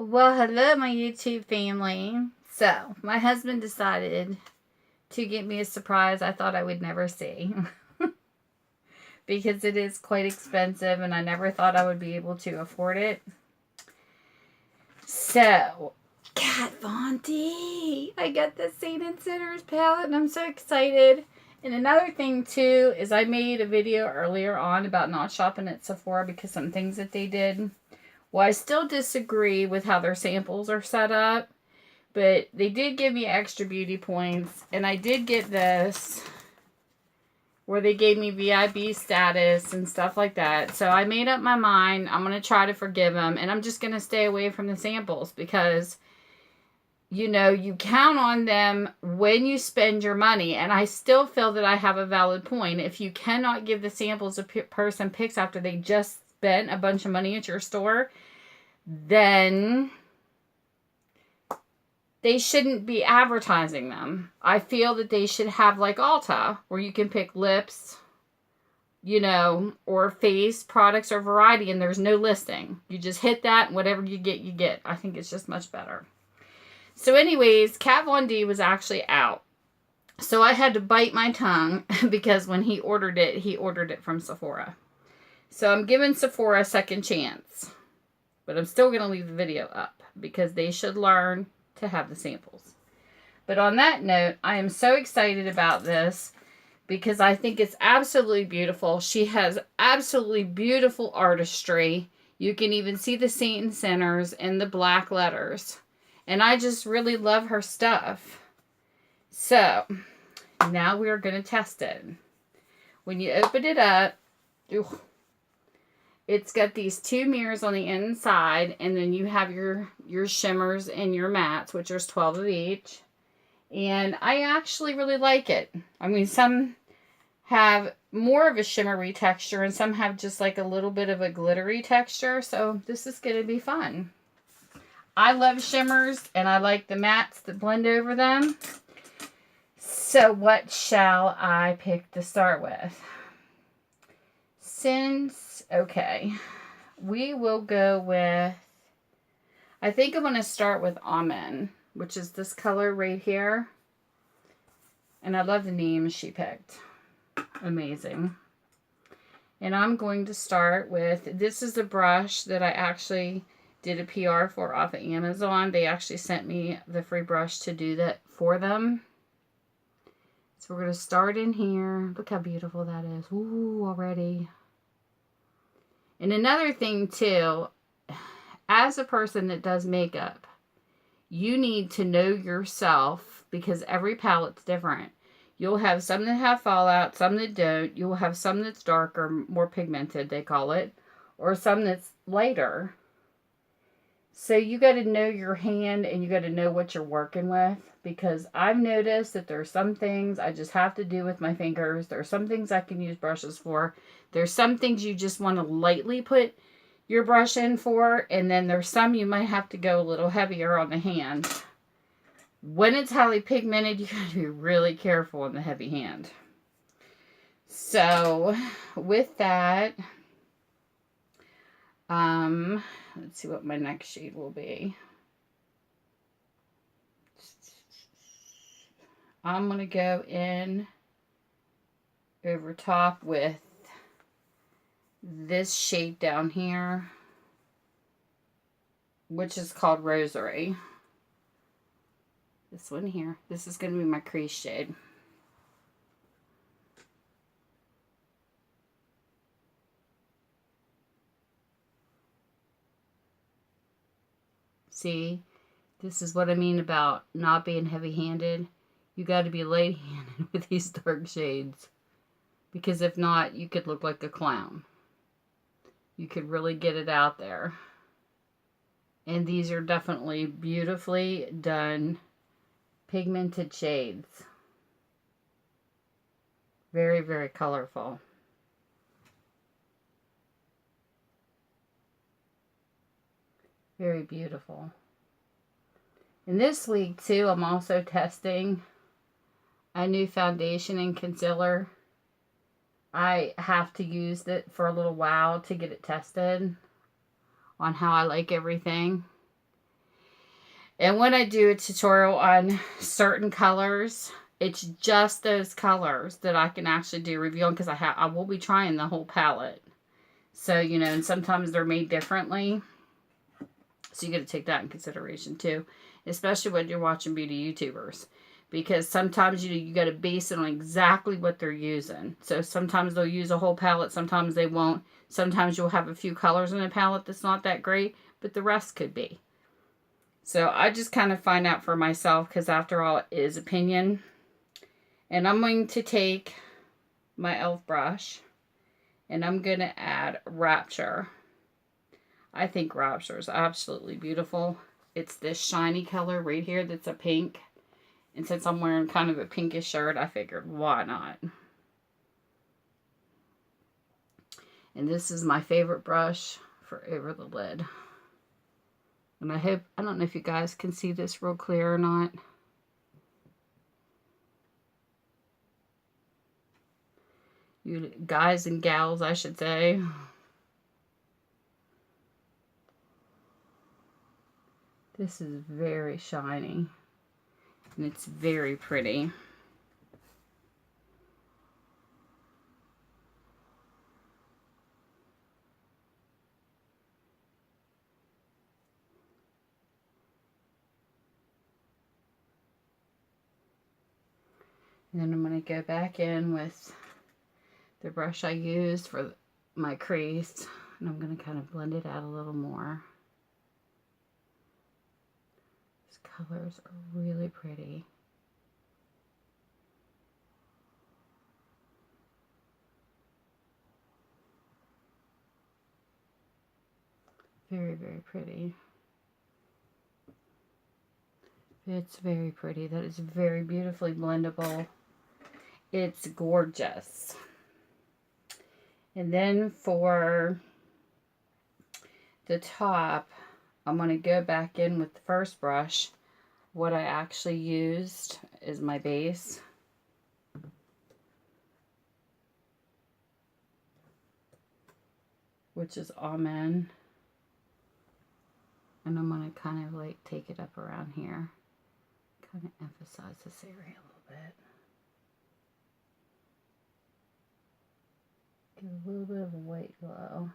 Well, hello, my YouTube family. So, my husband decided to get me a surprise I thought I would never see. Because it is quite expensive and I never thought I would be able to afford it. So, Kat Von D! I got the Saint and Sinners palette and I'm so excited. And another thing too is I made a video earlier on about not shopping at Sephora because some things that they did. Well, I still disagree with how their samples are set up, but they did give me extra beauty points, and I did get this where they gave me VIB status and stuff like that. So I made up my mind. I'm going to try to forgive them, and I'm just going to stay away from the samples because, you know, you count on them when you spend your money, and I still feel that I have a valid point. If you cannot give the samples a person picks after they just spent a bunch of money at your store, then they shouldn't be advertising them. I feel that they should have like Ulta, where you can pick lips, you know, or face products or variety, and there's no listing. You just hit that, and whatever you get, you get. I think it's just much better. So anyways, Kat Von D was actually out. So I had to bite my tongue because when he ordered it from Sephora. So I'm giving Sephora a second chance. But I'm still going to leave the video up because they should learn to have the samples. But on that note, I am so excited about this because I think it's absolutely beautiful. She has absolutely beautiful artistry. You can even see the Saint and Sinners in the black letters. And I just really love her stuff. So, now we are going to test it. When you open it up, it's got these two mirrors on the inside, and then you have your shimmers and your mattes, which there's 12 of each. And I actually really like it. I mean, some have more of a shimmery texture, and some have just like a little bit of a glittery texture. So this is going to be fun. I love shimmers, and I like the mattes that blend over them. So what shall I pick to start with? Okay, we will go with, I think I'm going to start with Almond, which is this color right here. And I love the name she picked. Amazing. And I'm going to start with, this is a brush that I actually did a PR for off of Amazon. They actually sent me the free brush to do that for them. So we're going to start in here. Look how beautiful that is. Ooh, already. And another thing too, as a person that does makeup, you need to know yourself because every palette's different. You'll have some that have fallout, some that don't. You'll have some that's darker, more pigmented, they call it, or some that's lighter. So you got to know your hand and you got to know what you're working with, because I've noticed that there's some things I just have to do with my fingers. There are some things I can use brushes for. There's some things you just want to lightly put your brush in for, and then there's some you might have to go a little heavier on the hand. When it's highly pigmented, you got to be really careful on the heavy hand. So with that, let's see what my next shade will be. I'm going to go in over top with this shade down here, which is called Rosary. This one here. This is going to be my crease shade. See, this is what I mean about not being heavy-handed. You got to be light-handed with these dark shades. Because if not, you could look like a clown. You could really get it out there. And these are definitely beautifully done pigmented shades. Very, very colorful. Very beautiful. And this week, too, I'm also testing a new foundation and concealer. I have to use it for a little while to get it tested on how I like everything. And when I do a tutorial on certain colors, it's just those colors that I can actually do review on, because I will be trying the whole palette. So, you know, and sometimes they're made differently. So you got to take that in consideration too, especially when you're watching beauty YouTubers, because sometimes you got to base it on exactly what they're using. So sometimes they'll use a whole palette, sometimes they won't. Sometimes you'll have a few colors in a palette that's not that great, but the rest could be. So I just kind of find out for myself, because after all, it is opinion. And I'm going to take my e.l.f. brush and I'm going to add Rapture. I think Rapture is absolutely beautiful. It's this shiny color right here that's a pink. And since I'm wearing kind of a pinkish shirt, I figured, why not? And this is my favorite brush for over the lid. And I don't know if you guys can see this real clear or not. You guys and gals, I should say. This is very shiny. And it's very pretty. And then I'm going to go back in with the brush I used for my crease. And I'm going to kind of blend it out a little more. These colors are really pretty. Very, very pretty. It's very pretty. That is very beautifully blendable. It's gorgeous. And then for the top, I'm going to go back in with the first brush. What I actually used is my base. Which is Almond. And I'm going to kind of like take it up around here. Kind of emphasize this area a little bit. Give a little bit of a white glow.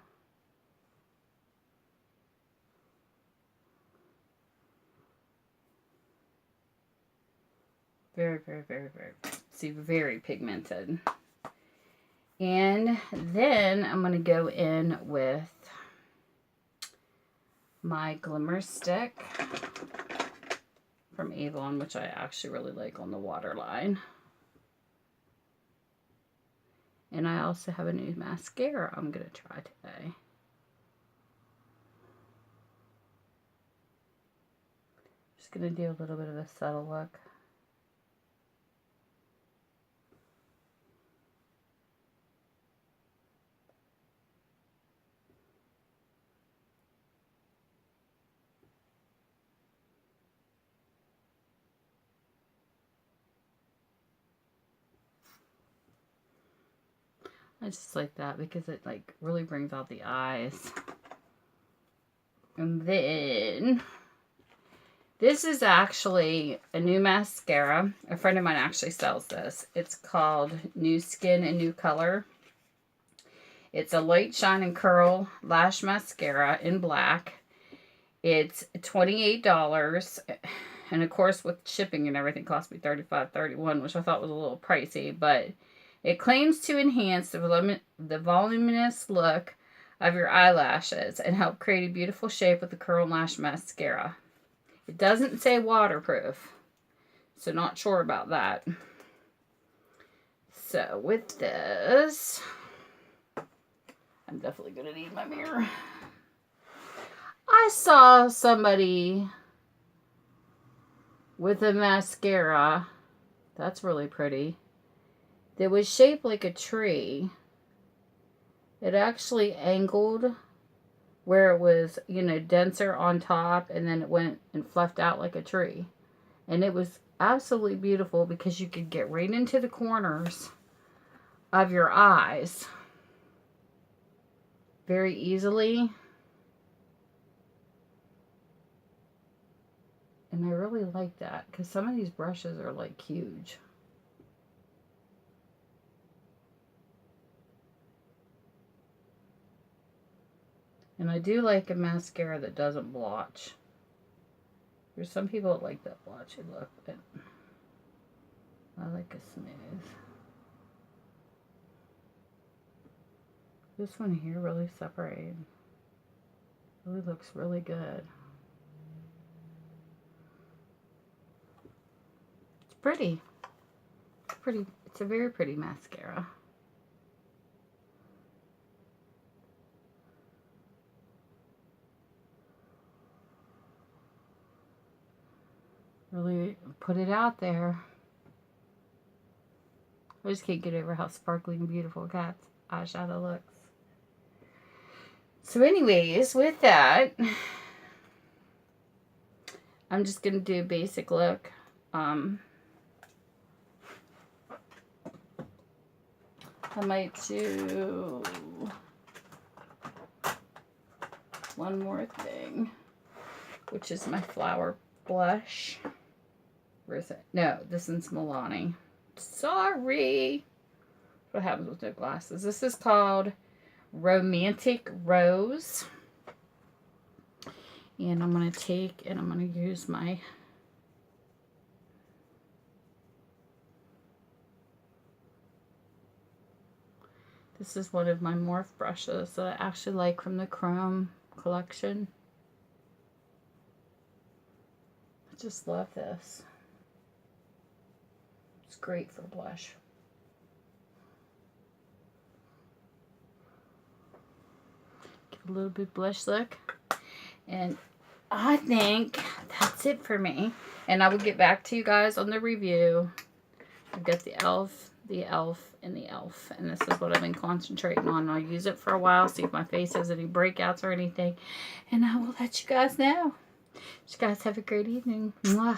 Very, very, very, very, see, very pigmented. And then I'm going to go in with my Glimmer Stick from Avon, which I actually really like on the waterline. And I also have a new mascara I'm going to try today. Just going to do a little bit of a subtle look. I just like that because it like really brings out the eyes. And then this is actually a new mascara. A friend of mine actually sells this. It's called New Skin and New Color. It's a light shine and curl lash mascara in black. It's $28. And of course with shipping and everything cost me $35.31, which I thought was a little pricey, but it claims to enhance the voluminous look of your eyelashes and help create a beautiful shape with the curl and lash mascara. It doesn't say waterproof, so not sure about that. So with this, I'm definitely going to need my mirror. I saw somebody with a mascara, that's really pretty, that was shaped like a tree. It actually angled where it was, you know, denser on top, and then it went and fluffed out like a tree. And it was absolutely beautiful because you could get right into the corners of your eyes very easily. And I really like that because some of these brushes are like huge. And I do like a mascara that doesn't blotch. There's some people that like that blotchy look, but I like a smooth. This one here really separated. Really looks really good. It's pretty. It's pretty. It's a very pretty mascara. Really put it out there. I just can't get over how sparkly and beautiful Kat's eyeshadow looks. So anyways, with that, I'm just going to do a basic look. I might do one more thing, which is my flower blush. Where is it? No, this one's Milani. Sorry. What happens with no glasses? This is called Romantic Rose. And I'm going to take and I'm going to use my this is one of my Morphe brushes that I actually like from the Chrome collection. I just love this. It's great for blush. Give a little bit blush look. And I think that's it for me. And I will get back to you guys on the review. I've got the e.l.f., the e.l.f., and the e.l.f. And this is what I've been concentrating on. I'll use it for a while, see if my face has any breakouts or anything. And I will let you guys know. You guys have a great evening. Mwah.